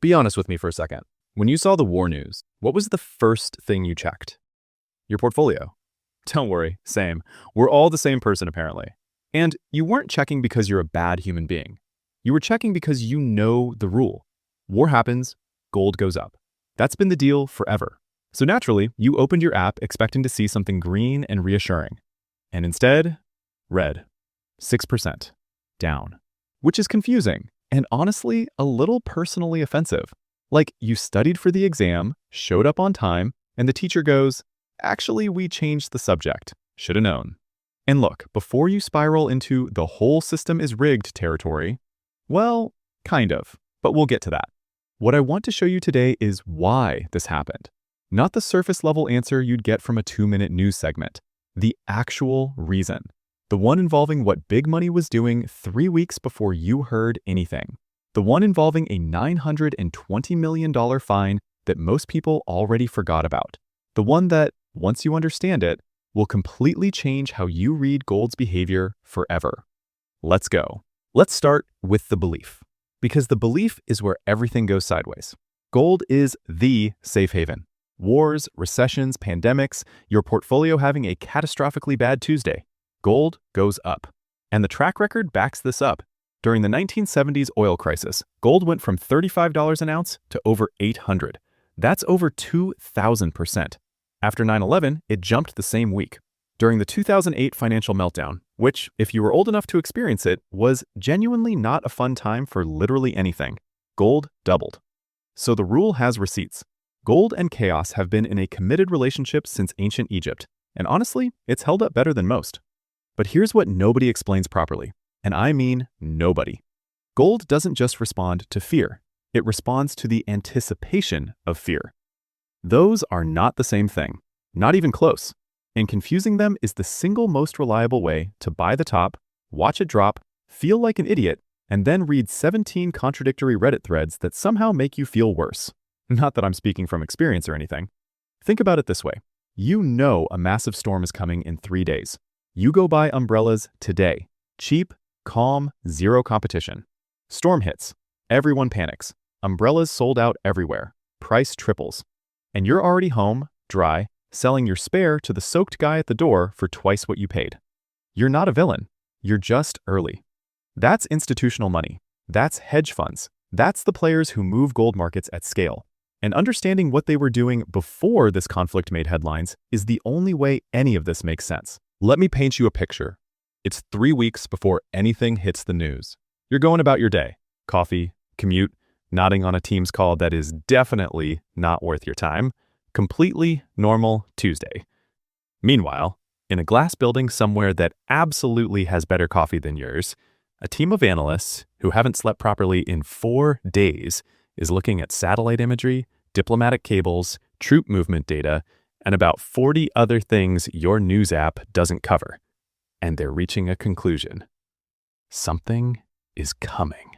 Be honest with me for a second. When you saw the war news, what was the first thing you checked? Your portfolio. Don't worry, same. We're all the same person apparently. And you weren't checking because you're a bad human being. You were checking because you know the rule. War happens, gold goes up. That's been the deal forever. So naturally, you opened your app expecting to see something green and reassuring. And instead, red. 6%. Down. Which is confusing and honestly a little personally offensive. Like you studied for the exam, showed up on time, and the teacher goes, "Actually, we changed the subject. Shoulda known." And look, before you spiral into the whole system is rigged territory, well, kind of, but we'll get to that. What I want to show you today is why this happened. Not the surface level answer you'd get from a 2-minute news segment. The actual reason. The one involving what big money was doing 3 weeks before you heard anything. The one involving a $920 million fine that most people already forgot about. The one that, once you understand it, will completely change how you read gold's behavior forever. Let's go. Let's start with the belief. Because the belief is where everything goes sideways. Gold is the safe haven. Wars, recessions, pandemics, your portfolio having a catastrophically bad Tuesday. Gold goes up. And the track record backs this up. During the 1970s oil crisis, gold went from $35 an ounce to over $800. That's over 2,000%. After 9/11, it jumped the same week. During the 2008 financial meltdown, which, if you were old enough to experience it, was genuinely not a fun time for literally anything, gold doubled. So the rule has receipts. Gold and chaos have been in a committed relationship since ancient Egypt, and honestly, it's held up better than most. But here's what nobody explains properly, and I mean nobody. Gold doesn't just respond to fear, it responds to the anticipation of fear. Those are not the same thing, not even close. And confusing them is the single most reliable way to buy the top, watch it drop, feel like an idiot, and then read 17 contradictory Reddit threads that somehow make you feel worse. Not that I'm speaking from experience or anything. Think about it this way. You know a massive storm is coming in 3 days. You go buy umbrellas today. Cheap, calm, zero competition. Storm hits. Everyone panics. Umbrellas sold out everywhere. Price triples. And you're already home, dry, selling your spare to the soaked guy at the door for twice what you paid. You're not a villain. You're just early. That's institutional money. That's hedge funds. That's the players who move gold markets at scale. And understanding what they were doing before this conflict made headlines is the only way any of this makes sense. Let me paint you a picture. It's 3 weeks before anything hits the news. You're going about your day. Coffee, commute, nodding on a Teams call that is definitely not worth your time. Completely normal Tuesday. Meanwhile, in a glass building somewhere that absolutely has better coffee than yours, a team of analysts who haven't slept properly in 4 days is looking at satellite imagery, diplomatic cables, troop movement data, and about 40 other things your news app doesn't cover. And they're reaching a conclusion. Something is coming.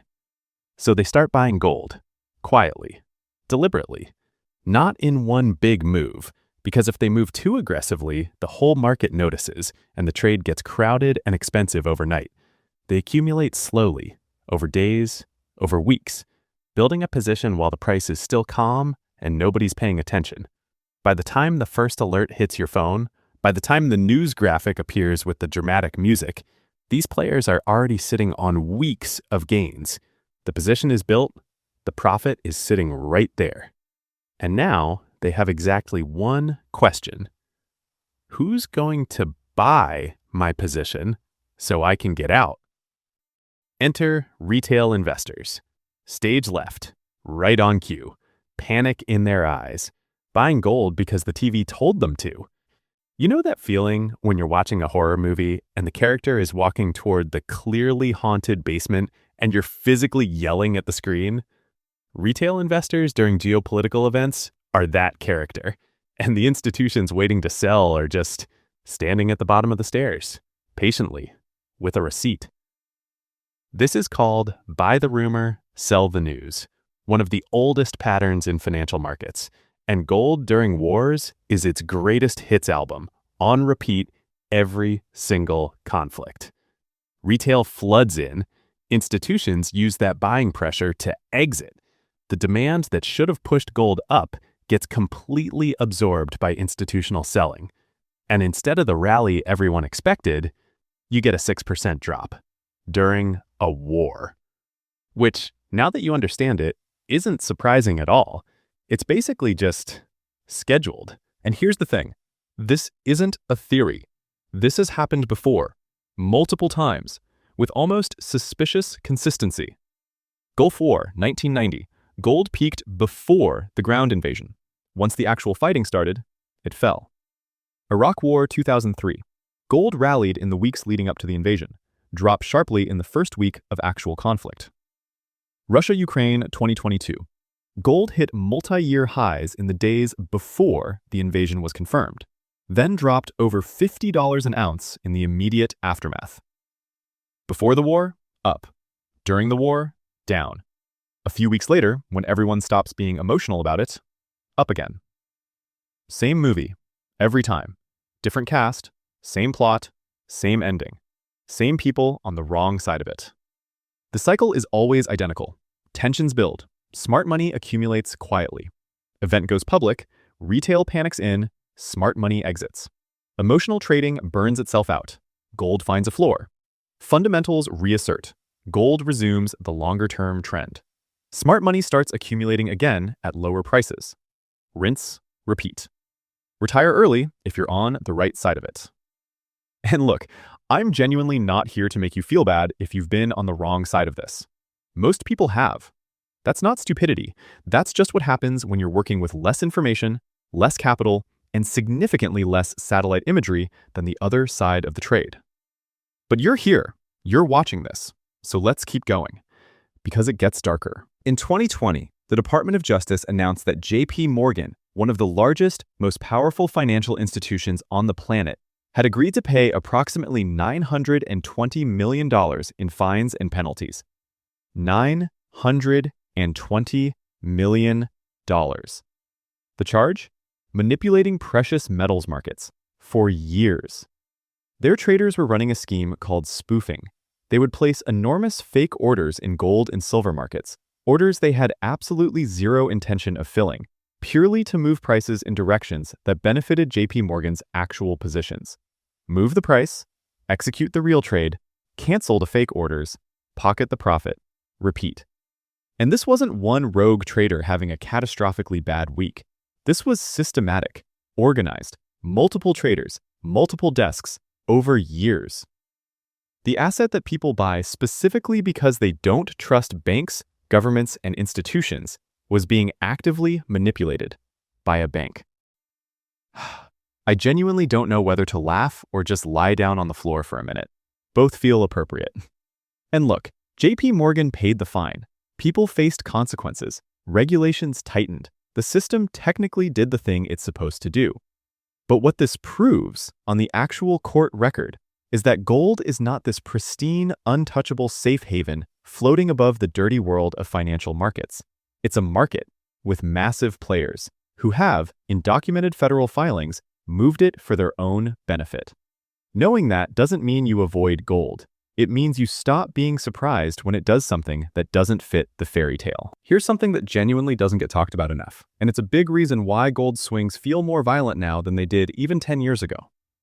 So they start buying gold, quietly, deliberately, not in one big move, because if they move too aggressively, the whole market notices and the trade gets crowded and expensive overnight. They accumulate slowly, over days, over weeks, building a position while the price is still calm and nobody's paying attention. By the time the first alert hits your phone, by the time the news graphic appears with the dramatic music, these players are already sitting on weeks of gains. The position is built, the profit is sitting right there. And now they have exactly one question. Who's going to buy my position so I can get out? Enter retail investors. Stage left, right on cue, panic in their eyes, buying gold because the TV told them to. You know that feeling when you're watching a horror movie and the character is walking toward the clearly haunted basement and you're physically yelling at the screen? Retail investors during geopolitical events are that character, and the institutions waiting to sell are just standing at the bottom of the stairs, patiently, with a receipt. This is called buy the rumor, sell the news, one of the oldest patterns in financial markets, and gold during wars is its greatest hits album, on repeat every single conflict. Retail floods in, institutions use that buying pressure to exit. The demand that should have pushed gold up gets completely absorbed by institutional selling. And instead of the rally everyone expected, you get a 6% drop during a war. Which, now that you understand it, isn't surprising at all. It's basically just scheduled. And here's the thing. This isn't a theory. This has happened before, multiple times, with almost suspicious consistency. Gulf War, 1990. Gold peaked before the ground invasion. Once the actual fighting started, it fell. Iraq War, 2003. Gold rallied in the weeks leading up to the invasion, dropped sharply in the first week of actual conflict. Russia-Ukraine, 2022. Gold hit multi-year highs in the days before the invasion was confirmed, then dropped over $50 an ounce in the immediate aftermath. Before the war, up. During the war, down. A few weeks later, when everyone stops being emotional about it, up again. Same movie, every time. Different cast, same plot, same ending. Same people on the wrong side of it. The cycle is always identical. Tensions build. Smart money accumulates quietly. Event goes public, retail panics in, smart money exits. Emotional trading burns itself out. Gold finds a floor. Fundamentals reassert. Gold resumes the longer-term trend. Smart money starts accumulating again at lower prices. Rinse, repeat. Retire early if you're on the right side of it. And look, I'm genuinely not here to make you feel bad if you've been on the wrong side of this. Most people have. That's not stupidity. That's just what happens when you're working with less information, less capital, and significantly less satellite imagery than the other side of the trade. But you're here. You're watching this. So let's keep going, because it gets darker. In 2020, the Department of Justice announced that JP Morgan, one of the largest, most powerful financial institutions on the planet, had agreed to pay approximately $920 million in fines and penalties. $920 million. The charge? Manipulating precious metals markets for years. Their traders were running a scheme called spoofing. They would place enormous fake orders in gold and silver markets, orders they had absolutely zero intention of filling, purely to move prices in directions that benefited JP Morgan's actual positions. Move the price, execute the real trade, cancel the fake orders, pocket the profit, repeat. And this wasn't one rogue trader having a catastrophically bad week. This was systematic, organized, multiple traders, multiple desks, over years. The asset that people buy specifically because they don't trust banks, governments, and institutions was being actively manipulated by a bank. I genuinely don't know whether to laugh or just lie down on the floor for a minute. Both feel appropriate. And look, JP Morgan paid the fine. People faced consequences. Regulations tightened. The system technically did the thing it's supposed to do. But what this proves on the actual court record is that gold is not this pristine, untouchable safe haven floating above the dirty world of financial markets. It's a market with massive players who have, in documented federal filings, moved it for their own benefit. Knowing that doesn't mean you avoid gold. It means you stop being surprised when it does something that doesn't fit the fairy tale. Here's something that genuinely doesn't get talked about enough, and it's a big reason why gold swings feel more violent now than they did even 10 years ago.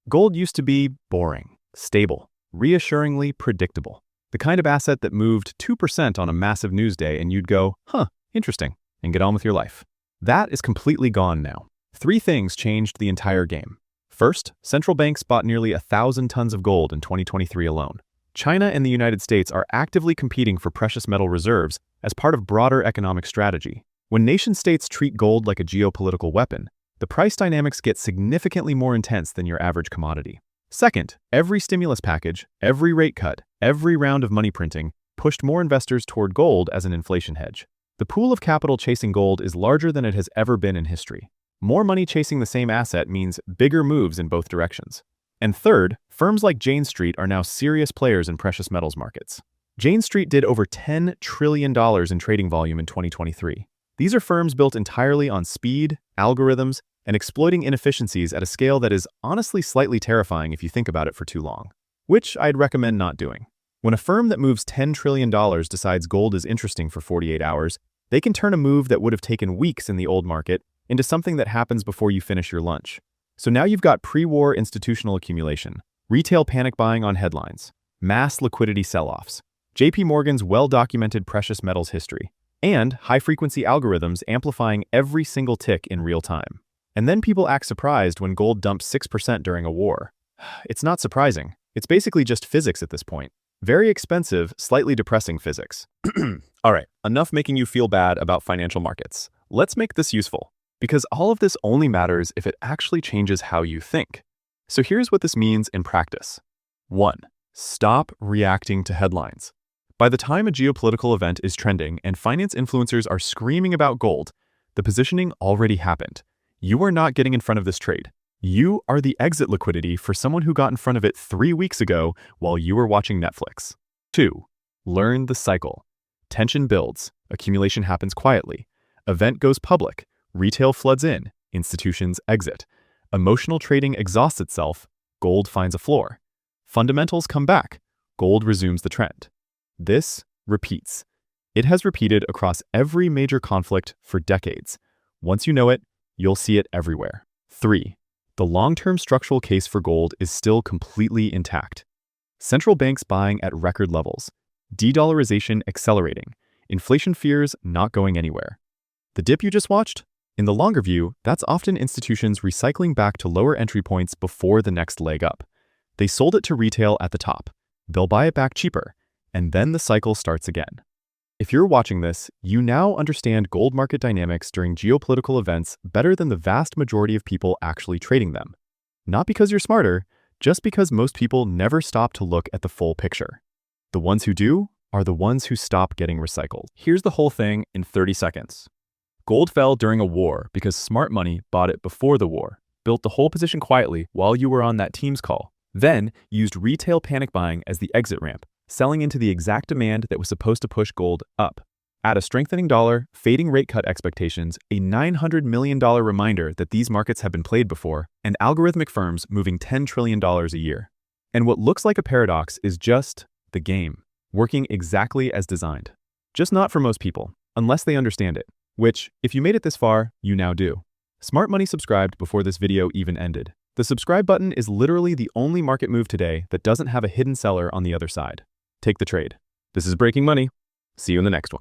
Gold used to be boring, stable, reassuringly predictable. The kind of asset that moved 2% on a massive news day and you'd go, huh, interesting, and get on with your life. That is completely gone now. 3 things changed the entire game. First, central banks bought nearly 1,000 tons of gold in 2023 alone. China and the United States are actively competing for precious metal reserves as part of broader economic strategy. When nation-states treat gold like a geopolitical weapon, the price dynamics get significantly more intense than your average commodity. Second, every stimulus package, every rate cut, every round of money printing pushed more investors toward gold as an inflation hedge. The pool of capital chasing gold is larger than it has ever been in history. More money chasing the same asset means bigger moves in both directions. And third, firms like Jane Street are now serious players in precious metals markets. Jane Street did over $10 trillion in trading volume in 2023. These are firms built entirely on speed, algorithms, and exploiting inefficiencies at a scale that is honestly slightly terrifying if you think about it for too long, which I'd recommend not doing. When a firm that moves $10 trillion decides gold is interesting for 48 hours, They can turn a move that would have taken weeks in the old market into something that happens before you finish your lunch. So now you've got pre-war institutional accumulation, retail panic buying on headlines, mass liquidity sell-offs, JP Morgan's well-documented precious metals history, and high-frequency algorithms amplifying every single tick in real time. And then people act surprised when gold dumps 6% during a war. It's not surprising. It's basically just physics at this point. Very expensive, slightly depressing physics. All right, enough making you feel bad about financial markets. Let's make this useful, because all of this only matters if it actually changes how you think. So here's what this means in practice. 1. Stop reacting to headlines. By the time a geopolitical event is trending and finance influencers are screaming about gold, the positioning already happened. You are not getting in front of this trade. You are the exit liquidity for someone who got in front of it 3 weeks ago while you were watching Netflix. 2. Learn the cycle. Tension builds, accumulation happens quietly. Event goes public, retail floods in, institutions exit. Emotional trading exhausts itself, gold finds a floor. Fundamentals come back, gold resumes the trend. This repeats. It has repeated across every major conflict for decades. Once you know it, you'll see it everywhere. 3. The long-term structural case for gold is still completely intact. Central banks buying at record levels, de-dollarization accelerating, inflation fears not going anywhere. The dip you just watched? In the longer view, that's often institutions recycling back to lower entry points before the next leg up. They sold it to retail at the top. They'll buy it back cheaper, and then the cycle starts again. If you're watching this, you now understand gold market dynamics during geopolitical events better than the vast majority of people actually trading them. Not because you're smarter, just because most people never stop to look at the full picture. The ones who do are the ones who stop getting recycled. Here's the whole thing in 30 seconds. Gold fell during a war because smart money bought it before the war, built the whole position quietly while you were on that Teams call, then used retail panic buying as the exit ramp, selling into the exact demand that was supposed to push gold up. Add a strengthening dollar, fading rate cut expectations, a $900 million reminder that these markets have been played before, and algorithmic firms moving $10 trillion a year. And what looks like a paradox is just the game, working exactly as designed. Just not for most people, unless they understand it, which, if you made it this far, you now do. Smart Money subscribed before this video even ended. The subscribe button is literally the only market move today that doesn't have a hidden seller on the other side. Take the trade. This is Breaking Money. See you in the next one.